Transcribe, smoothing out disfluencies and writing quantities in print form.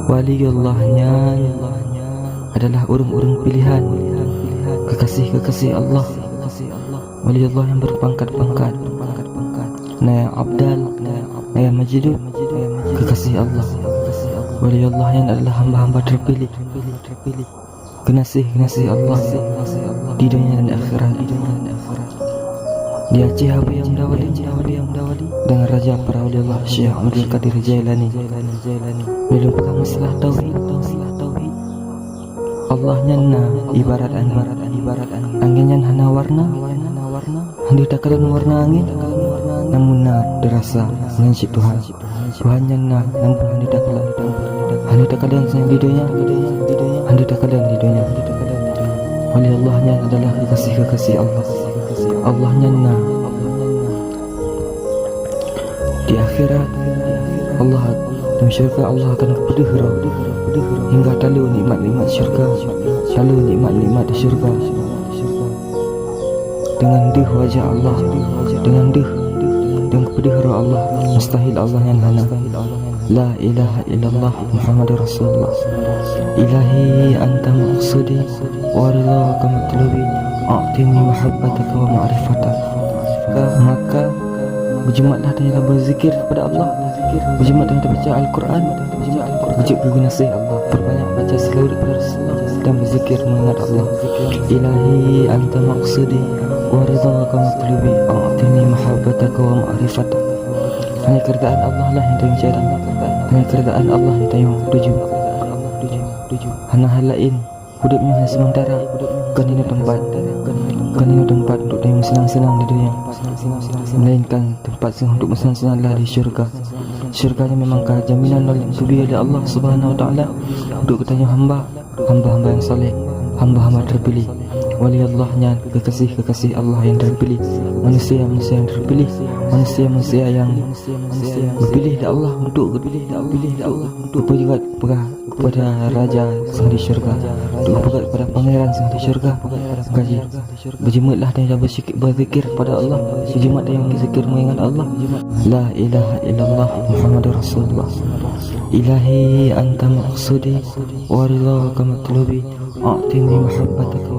Waliullahnya adalah urung-urung pilihan, kekasih-kekasih Allah. Waliullah yang berpangkat-pangkat, Naya Abdal, Naya Majidud, kekasih Allah. Waliullah yang adalah hamba-hamba terpilih, kekasih Allah di dunia dan akhirat. Di Aceh Habib Dawali dengan Raja para Waliullah Syekh Abdul Qadir Jailani belum pegang masalah tauhid. Allah nyanna ibarat angin yang hana warna, hendak takalan warna angin, namun derasa menyancik Tuhan nyanna, namun hendak takalan sang di dunia, hendak takalan di dunia. Waliullahnya adalah kekasih Allah. Allah nyanna di akhirat, Allah dalam syurga Allah akan berdehera hingga talu nikmat-nikmat syurga, talu nikmat-nikmat di syurga. Dengan deh wajah Allah, dengan berdehera Allah, mustahil Allah yang hana. La ilaha illallah Muhammadur Rasulullah. Ilahi anta maqsudi wa ridhaka matlubi, a'tini mahabbataka wa ma'rifatak. Maka berjemaatlah dan berzikir kepada Allah, berjemaat dan baca Al-Quran, wujud bergunasih Allah, perbanyak baca selawat kepada Rasulullah dan berzikir mengingat Allah. Ilahi anta maqsudi wa ridhaka matlubi, a'tini mahabbataka wa ma'rifatak. Hanya keridaan Allah lah yang tayang cari, hanya keridaan Allah yang tayang tuju. Hana hal lain hidupnya hanya sementara, bukan ini tempat untuk tayang senang-senang di dunia, melainkan tempat untuk bersenang-senanglah di syurga. Syurganya memangkah jaminan oleh Allah Subhanahu Wa Taala untuk ketanya hamba-hamba yang saleh, hamba-hamba terpilih. Waliullahnya kekasih-kekasih Allah yang terpilih, manusia-manusia yang terpilih, manusia-manusia yang berpilih dari Allah untuk berpegat kepada Raja sang di syurga, untuk berpegat kepada Pangeran sang di syurga. Kaji berjemaatlah dan berzikir kepada Allah, berjemaat yang berzikir mengingat Allah. La ilaha illallah Muhammadur Rasulullah. Ilahi anta maqsudi wa ridhaka matlubi, a'tini mahabbataka